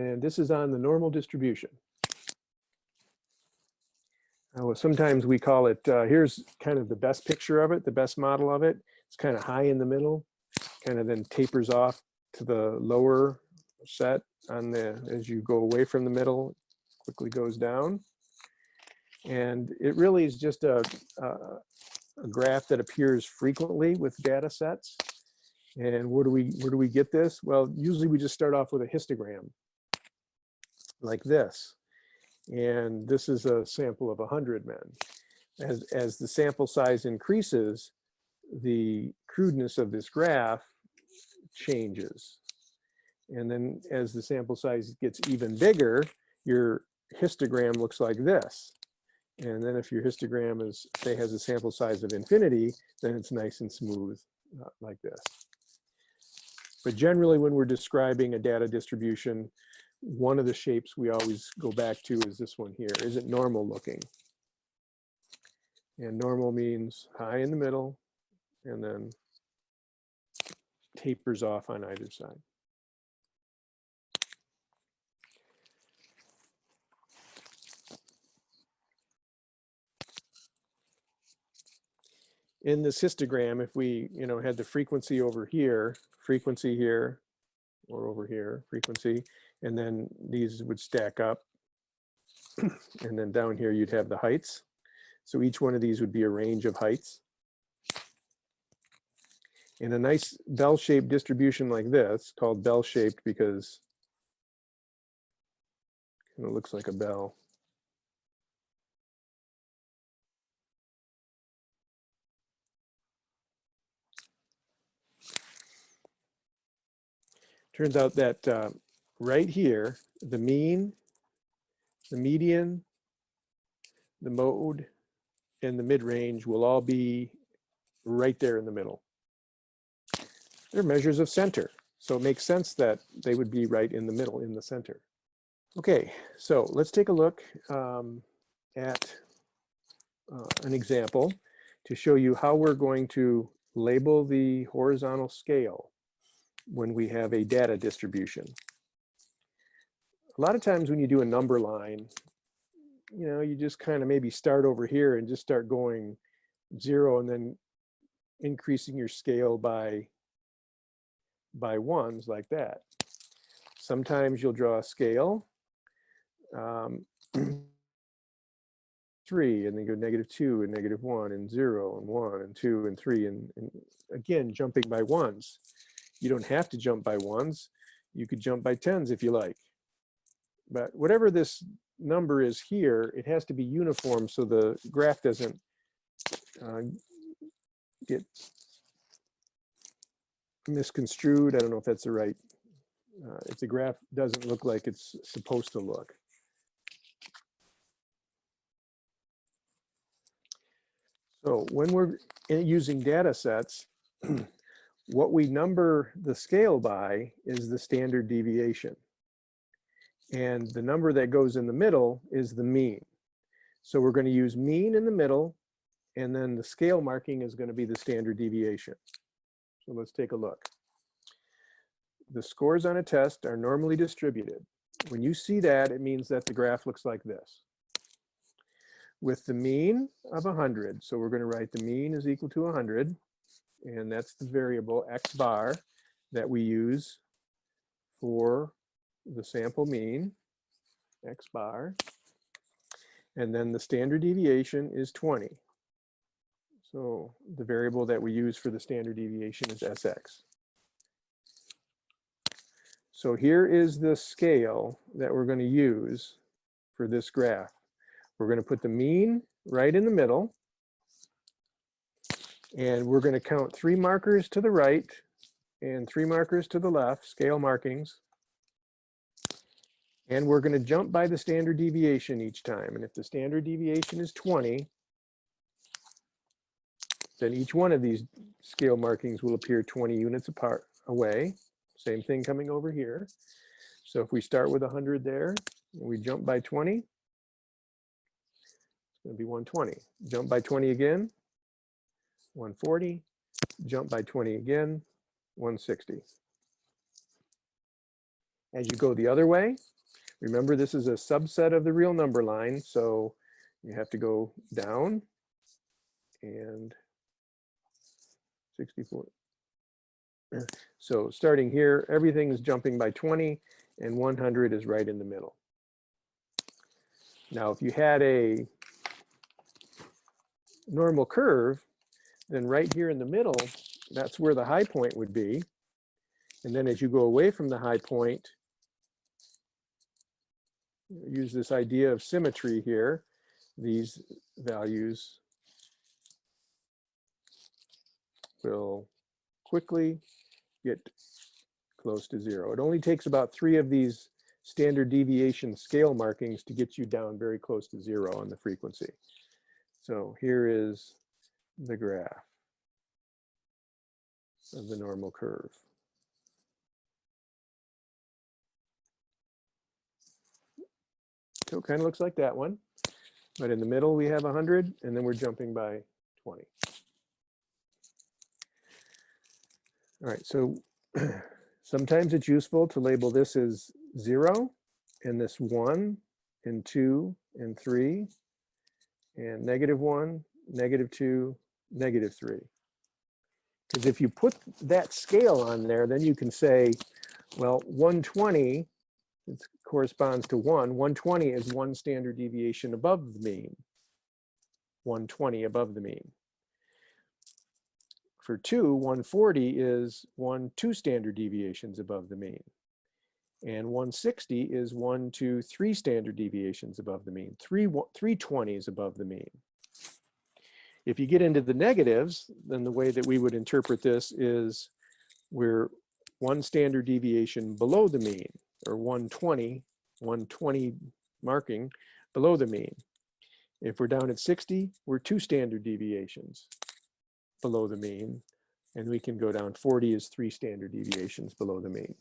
And this is on the normal distribution. Sometimes we call it, here's kind of the best picture of it, the best model of it. It's kind of high in the middle, kind of then tapers off to the lower set on the, as you go away from the middle, quickly goes down. And it really is just a graph that appears frequently with data sets. And where do we get this? Well, usually we just start off with a histogram like this. And this is a sample of 100 men. As the sample size increases, the crudeness of this graph changes. And then as the sample size gets even bigger, your histogram looks like this. And then if your histogram is, say, has a sample size of infinity, then it's nice and smooth like this. But generally, when we're describing a data distribution, one of the shapes we always go back to is this one here. Is it normal looking? And normal means high in the middle and then tapers off on either side. In this histogram, if we had the frequency over here, frequency here, or over here, frequency, and then these would stack up. And then down here, you'd have the heights. So each one of these would be a range of heights. In a nice bell-shaped distribution like this, called bell-shaped because it looks like a bell. Turns out that right here, the mean, the median, the mode, and the mid-range will all be right there in the middle. They're measures of center, so it makes sense that they would be right in the middle, in the center. Okay, so let's take a look at an example to show you how we're going to label the horizontal scale when we have a data distribution. A lot of times when you do a number line, you just kind of maybe start over here and just start going 0 and then increasing your scale by ones like that. Sometimes you'll draw a scale, 3, and then go -2 and -1 and 0 and 1 and 2 and 3, and again jumping by ones. You don't have to jump by ones. You could jump by tens if you like. But whatever this number is here, it has to be uniform so the graph doesn't get misconstrued. I don't know if that's the right, if the graph doesn't look like it's supposed to look. So when we're using data sets, what we number the scale by is the standard deviation. And the number that goes in the middle is the mean. So we're going to use mean in the middle, and then the scale marking is going to be the standard deviation. So let's take a look. The scores on a test are normally distributed. When you see that, it means that the graph looks like this. With the mean of 100, so we're going to write the mean is equal to 100, and that's the variable x bar that we use for the sample mean, x bar, and then the standard deviation is 20. So the variable that we use for the standard deviation is sx. So here is the scale that we're going to use for this graph. We're going to put the mean right in the middle, and we're going to count 3 markers to the right and 3 markers to the left, scale markings. And we're going to jump by the standard deviation each time. And if the standard deviation is 20, then each one of these scale markings will appear 20 units apart away. Same thing coming over here. So if we start with 100 there, and we jump by 20, it's going to be 120. Jump by 20 again, 140. Jump by 20 again, 160. As you go the other way, remember this is a subset of the real number line, so you have to go down and 64. So starting here, everything is jumping by 20 and 100 is right in the middle. Now, if you had a normal curve, then right here in the middle, that's where the high point would be. And then as you go away from the high point, use this idea of symmetry here, these values will quickly get close to zero. It only takes about 3 of these standard deviation scale markings to get you down very close to zero on the frequency. So here is the graph of the normal curve. So it kind of looks like that one, but in the middle we have 100 and then we're jumping by 20. All right, so sometimes it's useful to label this as 0 and this 1 and 2 and 3 and -1, -2, -3. Because if you put that scale on there, then you can say, well, 120 it corresponds to 1. 120 is 1 standard deviation above the mean. 120 above the mean. For 2, 140 is 2 standard deviations above the mean. And 160 is 3 standard deviations above the mean. 320 is above the mean. If you get into the negatives, then the way that we would interpret this is we're 1 standard deviation below the mean, or 120 marking below the mean. If we're down at 60, we're 2 standard deviations below the mean, and we can go down 40 is 3 standard deviations below the mean.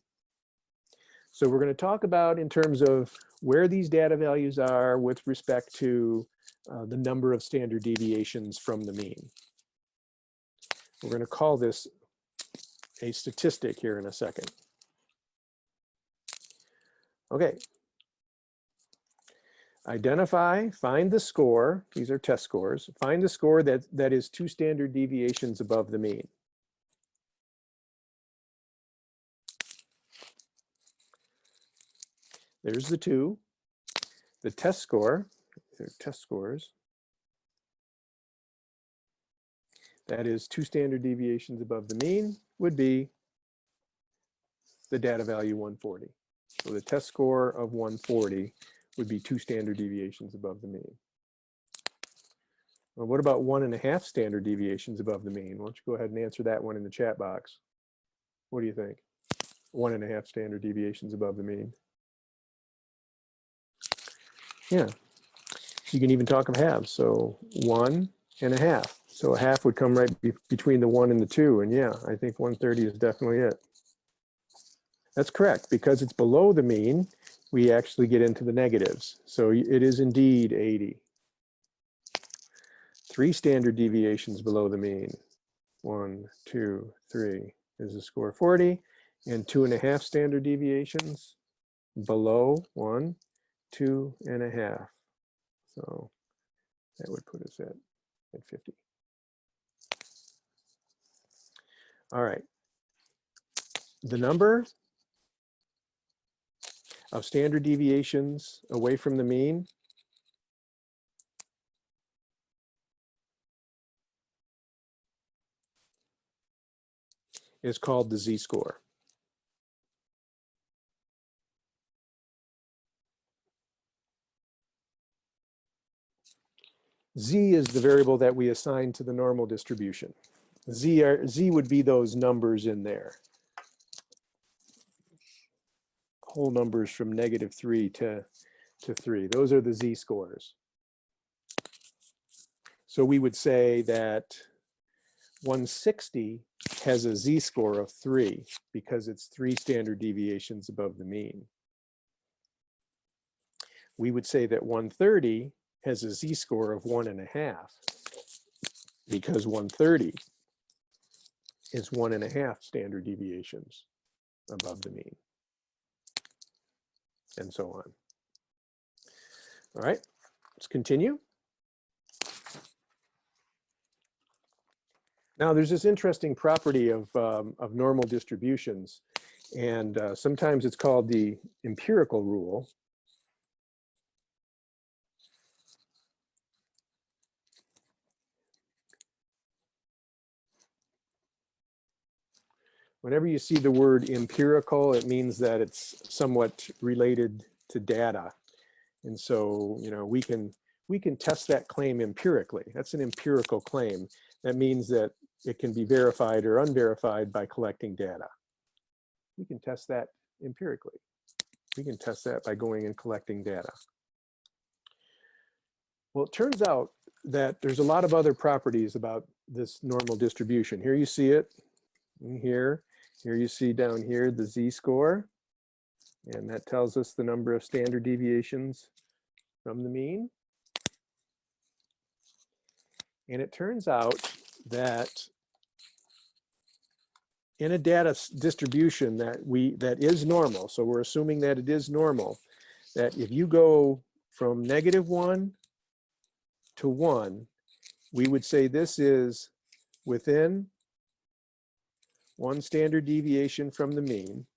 So we're going to talk about in terms of where these data values are with respect to the number of standard deviations from the mean. We're going to call this a statistic here in a second. Okay. Identify, find the score, these are test scores, find the score that is 2 standard deviations above the mean. There's the 2. The test score, they're test scores, that is 2 standard deviations above the mean would be the data value 140. So the test score of 140 would be 2 standard deviations above the mean. Well, what about 1.5 standard deviations above the mean? Why don't you go ahead and answer that one in the chat box? What do you think? 1.5 standard deviations above the mean. Yeah, you can even talk of halves. So 1.5. So a half would come right between the 1 and the 2. And yeah, I think 130 is definitely it. That's correct. Because it's below the mean, we actually get into the negatives. So it is indeed 80. 3 standard deviations below the mean. 1, 2, 3 is the score 40. And 2.5 standard deviations below 1, 2.5. So that would put us at 50. All right. The number of standard deviations away from the mean is called the z-score. Z is the variable that we assign to the normal distribution. Z would be those numbers in there. Whole numbers from -3 to 3. Those are the z-scores. So we would say that 160 has a z-score of 3 because it's 3 standard deviations above the mean. We would say that 130 has a z-score of 1.5 because 130 is 1.5 standard deviations above the mean. and so on. All right, let's continue. Now there's this interesting property of normal distributions, and sometimes it's called the empirical rule. Whenever you see the word empirical, it means that it's somewhat related to data. And so, you know, we can test that claim empirically. That's an empirical claim. That means that it can be verified or unverified by collecting data. We can test that empirically. We can test that by going and collecting data. Well, it turns out that there's a lot of other properties about this normal distribution. Here you see it, and here you see down here the z-score, and that tells us the number of standard deviations from the mean. And it turns out that in a data distribution that is normal, so we're assuming that it is normal, that if you go from -1 to 1, we would say this is within 1 standard deviation from the mean.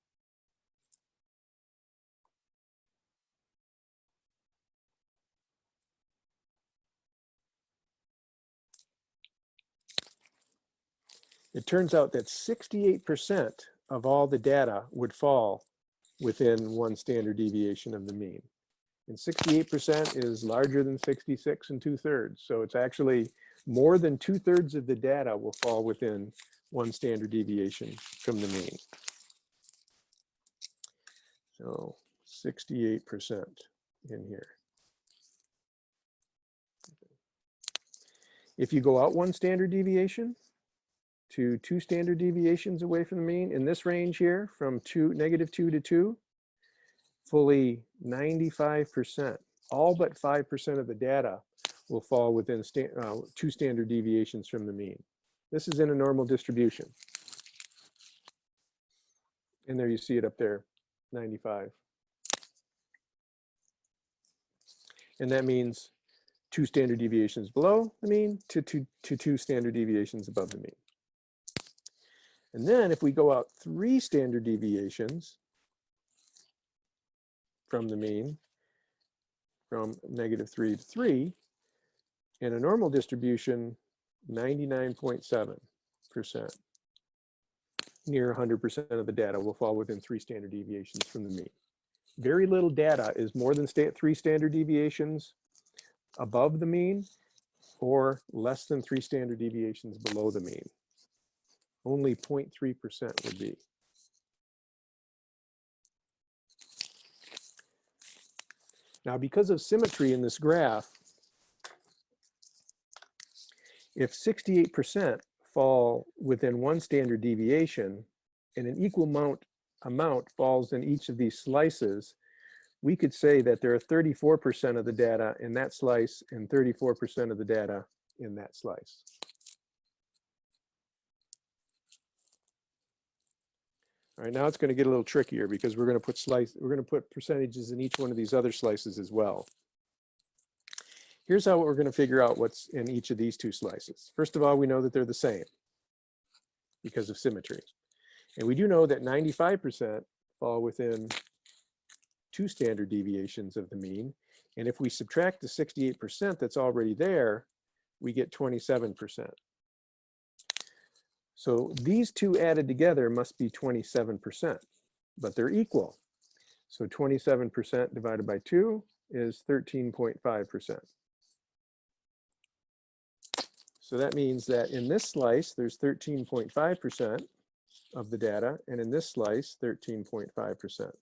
It turns out that 68% of all the data would fall within 1 standard deviation of the mean. And 68% is larger than 66 2/3. So it's actually more than 2/3 of the data will fall within 1 standard deviation from the mean. So 68% in here. If you go out 1 standard deviation to 2 standard deviations away from the mean, in this range here, from -2 to 2, fully 95%, all but 5% of the data will fall within 2 standard deviations from the mean. This is in a normal distribution. And there you see it up there, 95. And that means 2 standard deviations below the mean to 2 standard deviations above the mean. And then if we go out 3 standard deviations from the mean, from -3 to 3, in a normal distribution, 99.7%, near 100% of the data will fall within 3 standard deviations from the mean. Very little data is more than 3 standard deviations above the mean or less than 3 standard deviations below the mean. Only 0.3% would be. Now, because of symmetry in this graph, if 68% fall within 1 standard deviation and an equal amount falls in each of these slices, we could say that there are 34% of the data in that slice and 34% of the data in that slice. All right, now it's going to get a little trickier because we're going to put percentages in each one of these other slices as well. Here's how we're going to figure out what's in each of these 2 slices. First of all, we know that they're the same because of symmetry. And we do know that 95% fall within 2 standard deviations of the mean. And if we subtract the 68% that's already there, we get 27%. So these 2 added together must be 27%, but they're equal. So 27% divided by 2 is 13.5%. So that means that in this slice, there's 13.5% of the data, and in this slice, 13.5%.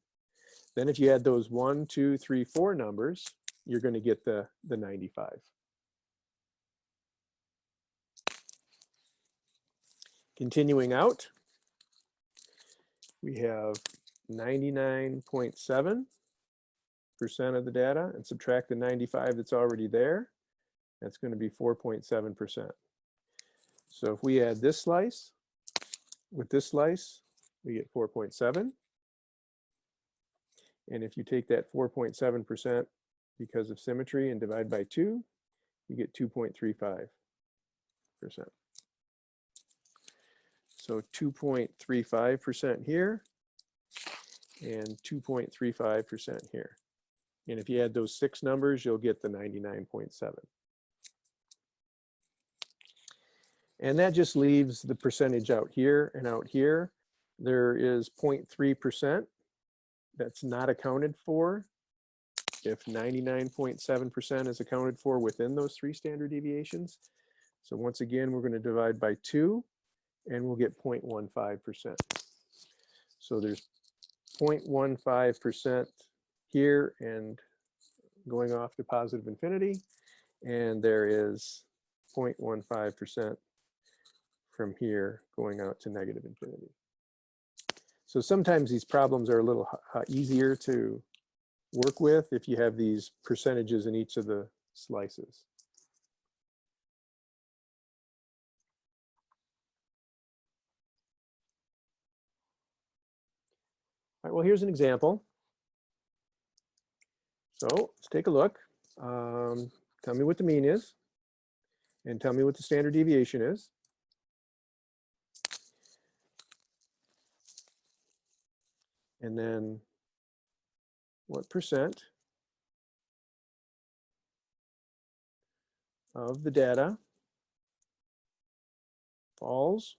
Then if you add those 1, 2, 3, 4 numbers, you're going to get the 95. Continuing out, we have 99.7% of the data, and subtract the 95 that's already there. That's going to be 4.7%. So if we add this slice with this slice, we get 4.7. And if you take that 4.7% because of symmetry and divide by 2, you get 2.35%. So 2.35% here and 2.35% here. And if you add those 6 numbers, you'll get the 99.7. And that just leaves the percentage out here and out here. There is 0.3% that's not accounted for if 99.7% is accounted for within those 3 standard deviations. So once again, we're going to divide by 2 and we'll get 0.15%. So there's 0.15% here and going off to positive infinity, and there is 0.15% from here going out to negative infinity. So sometimes these problems are a little easier to work with if you have these percentages in each of the slices. All right, well, here's an example. So let's take a look. Tell me what the mean is, and tell me what the standard deviation is. And then what percent of the data falls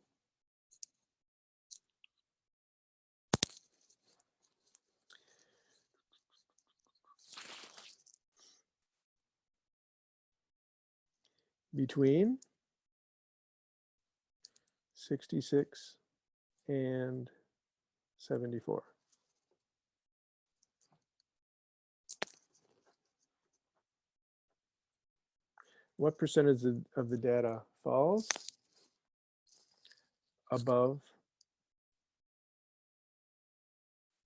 between 66 and 74. What percentage of the data falls above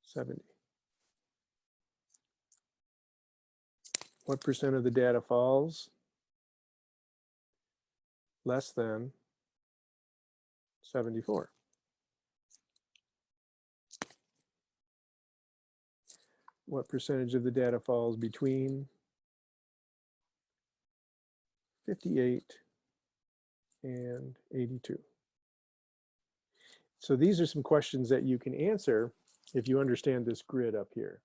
70? What percent of the data falls less than 74? What percentage of the data falls between 58 and 82? So these are some questions that you can answer if you understand this grid up here.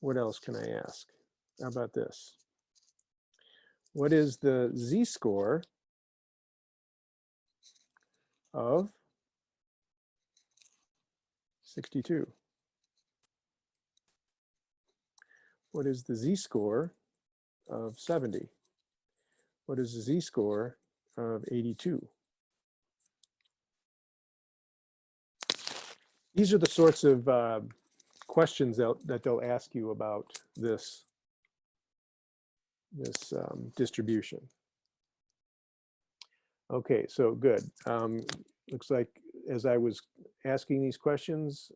What else can I ask? How about this? What is the z-score of 62? What is the z-score of 70? What is the z-score of 82? These are the sorts of questions that they'll ask you about this distribution. Okay, so good. Looks like as I was asking these questions,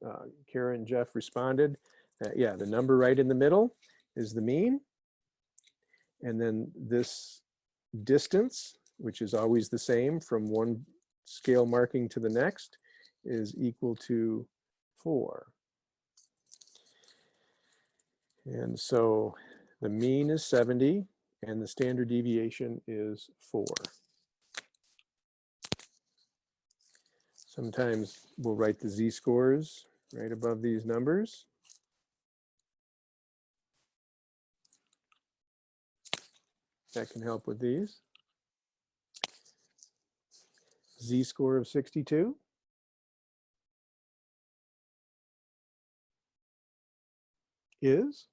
Kara and Jeff responded that, yeah, the number right in the middle is the mean. And then this distance, which is always the same from one scale marking to the next, is equal to 4. And so the mean is 70 and the standard deviation is 4. Sometimes we'll write the z-scores right above these numbers. That can help with these. Z-score of 62 is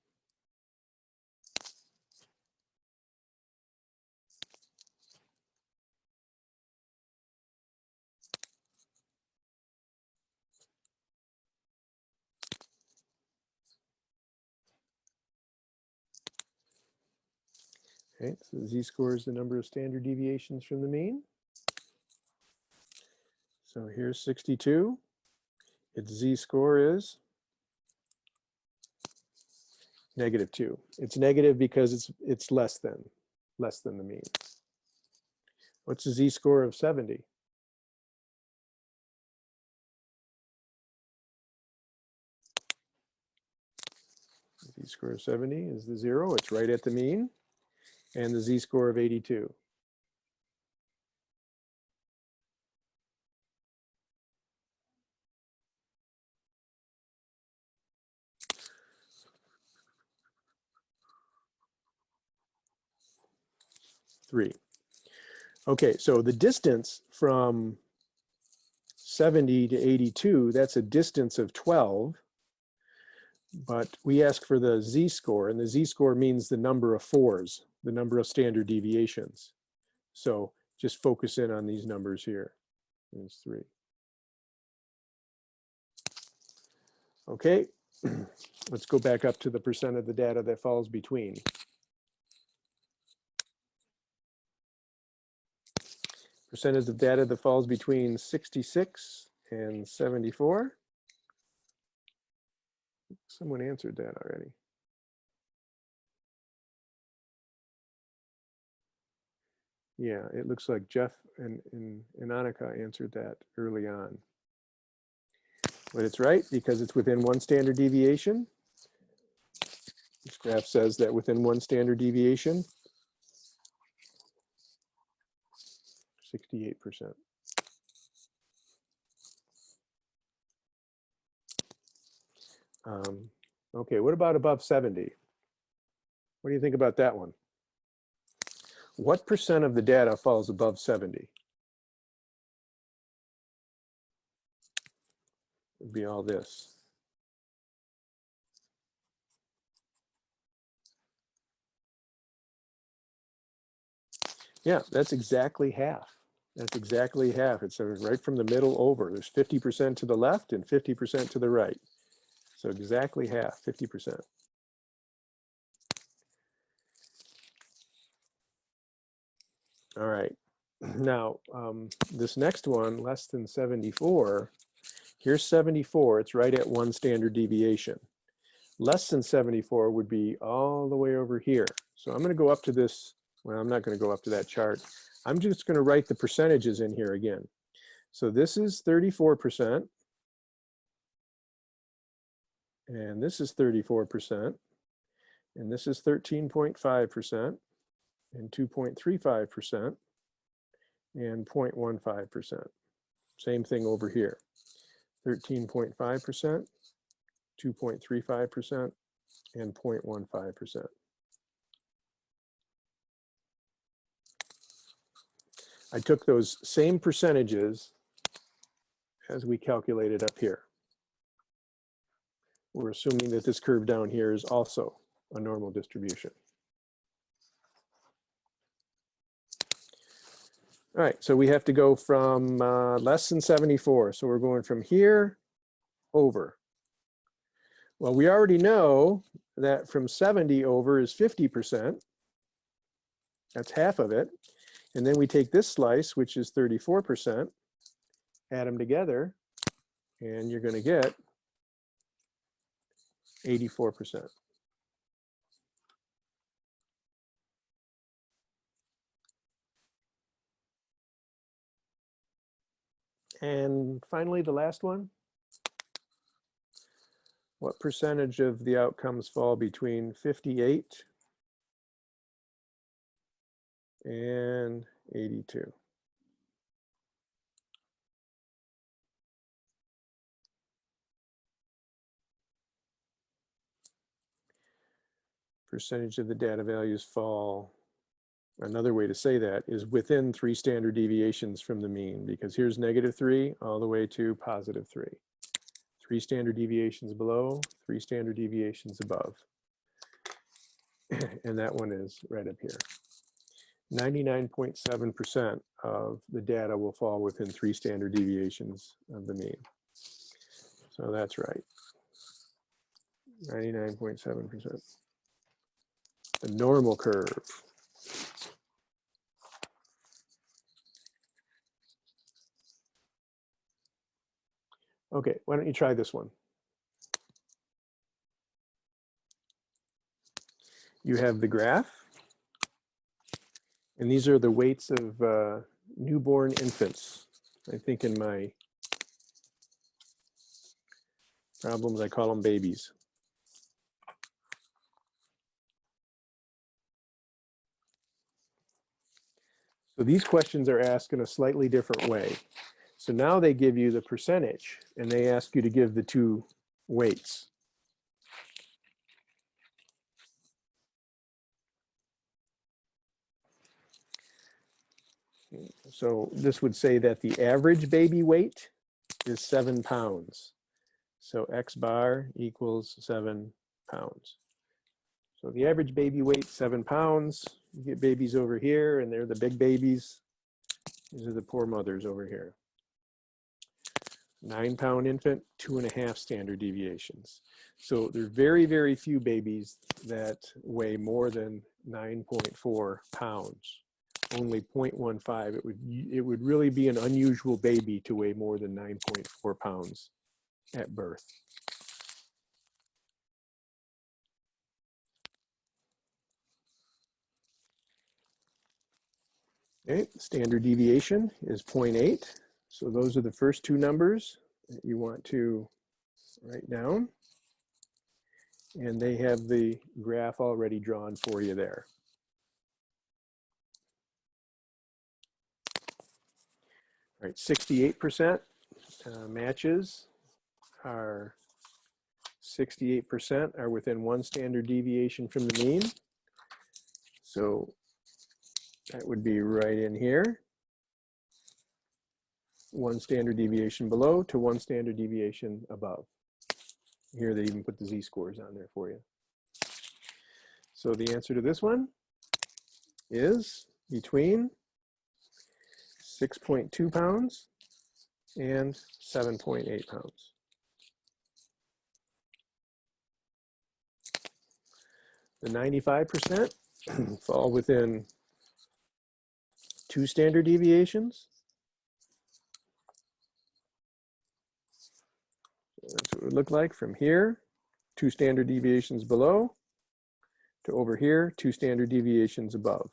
okay, so z-score is the number of standard deviations from the mean. So here's 62. Its z-score is -2. It's negative because it's less than the mean. What's the z-score of 70? Z-score of 70 is the 0. It's right at the mean. And the Z-score of 82. Three. Okay, so the distance from 70 to 82, that's a distance of 12. But we ask for the Z-score, and the Z-score means the number of fours, the number of standard deviations. So just focus in on these numbers here. There's 3. Okay, let's go back up to the percent of the data that falls between. Percentage of data that falls between 66 and 74. Someone answered that already. Yeah, it looks like Jeff and Annika answered that early on. But it's right because it's within 1 standard deviation. This graph says that within 1 standard deviation, 68%. Okay, what about above 70? What do you think about that one? What percent of the data falls above 70? It would be all this. Yeah, that's exactly half. That's exactly half. It's right from the middle over. There's 50% to the left and 50% to the right. So exactly half, 50%. All right. Now, this next one, less than 74, here's 74. It's right at 1 standard deviation. Less than 74 would be all the way over here. So I'm going to go up to this. Well, I'm not going to go up to that chart. I'm just going to write the percentages in here again. So this is 34%. And this is 34%. And this is 13.5%. And 2.35%. And 0.15%. Same thing over here. 13.5%, 2.35%, and 0.15%. I took those same percentages as we calculated up here. We're assuming that this curve down here is also a normal distribution. All right, so we have to go from less than 74. So we're going from here over. Well, we already know that from 70 over is 50%. That's half of it. And then we take this slice, which is 34%, add them together, and you're going to get 84%. And finally, the last one. What percentage of the outcomes fall between 58 and 82? Percentage of the data values fall, another way to say that is within 3 standard deviations from the mean, because here's -3 all the way to +3. 3 standard deviations below, 3 standard deviations above. And that one is right up here. 99.7% of the data will fall within 3 standard deviations of the mean. So that's right. 99.7%. The normal curve. Okay, why don't you try this one? You have the graph, and these are the weights of newborn infants. I think in my problems, I call them babies. So these questions are asked in a slightly different way. So now they give you the percentage and they ask you to give the two weights. So this would say that the average baby weight is 7 pounds. So X bar equals 7 pounds. So the average baby weight, 7 pounds. You get babies over here, and they're the big babies. These are the poor mothers over here. 9-pound infant, 2.5 standard deviations. So there are very, very few babies that weigh more than 9.4 pounds. Only 0.15. It would really be an unusual baby to weigh more than 9.4 pounds at birth. Okay, standard deviation is 0.8. So those are the first two numbers that you want to write down. And they have the graph already drawn for you there. All right, 68% matches are 68% are within 1 standard deviation from the mean. So that would be right in here. 1 standard deviation below to 1 standard deviation above. Here they even put the z-scores on there for you. So the answer to this one is between 6.2 pounds and 7.8 pounds. The 95% fall within 2 standard deviations. That's what it would look like from here, 2 standard deviations below, to over here, 2 standard deviations above.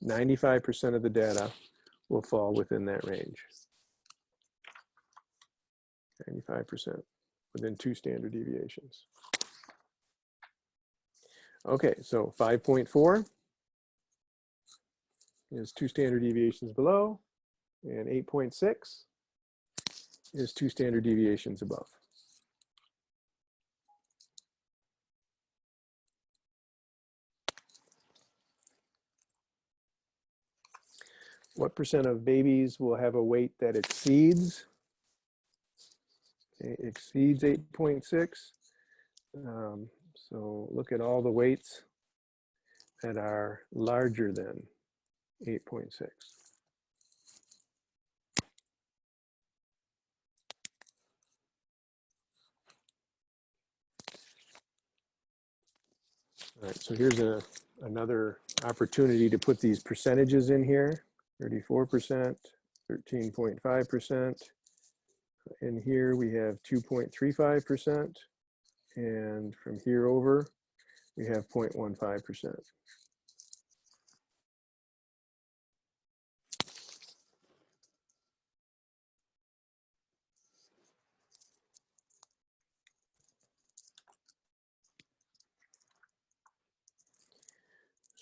95% of the data will fall within that range. 95% within 2 standard deviations. Okay, so 5.4 is 2 standard deviations below, and 8.6 is 2 standard deviations above. What percent of babies will have a weight that exceeds 8.6? So look at all the weights that are larger than 8.6. All right, so here's another opportunity to put these percentages in here. 34%, 13.5%. In here we have 2.35%. And from here over, we have 0.15%.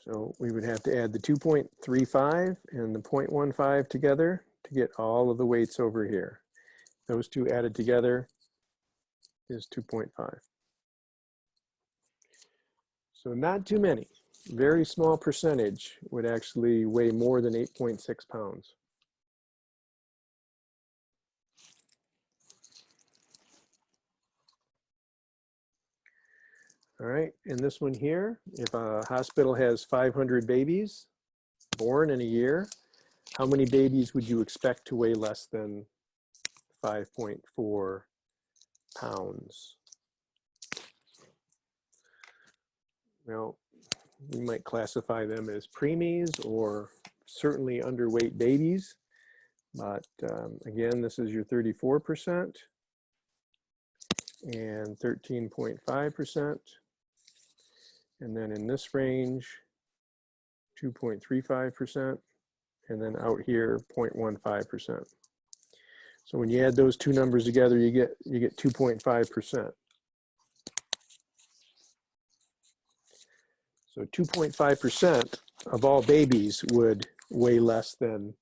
So we would have to add the 2.35 and the 0.15 together to get all of the weights over here. Those two added together is 2.5. So not too many. Very small percentage would actually weigh more than 8.6 pounds. All right, and this one here, if a hospital has 500 babies born in a year, how many babies would you expect to weigh less than 5.4 pounds? Well, we might classify them as preemies or certainly underweight babies. But again, this is your 34% and 13.5%. And then in this range, 2.35%. And then out here, 0.15%. So when you add those two numbers together, you get 2.5%. So 2.5% of all babies would weigh less than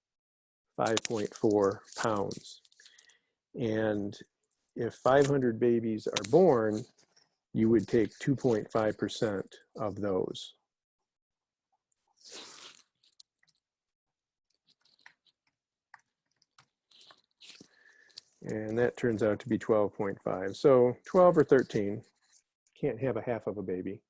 5.4 pounds. And if 500 babies are born, you would take 2.5% of those. And that turns out to be 12.5. So 12 or 13, can't have a half of a baby.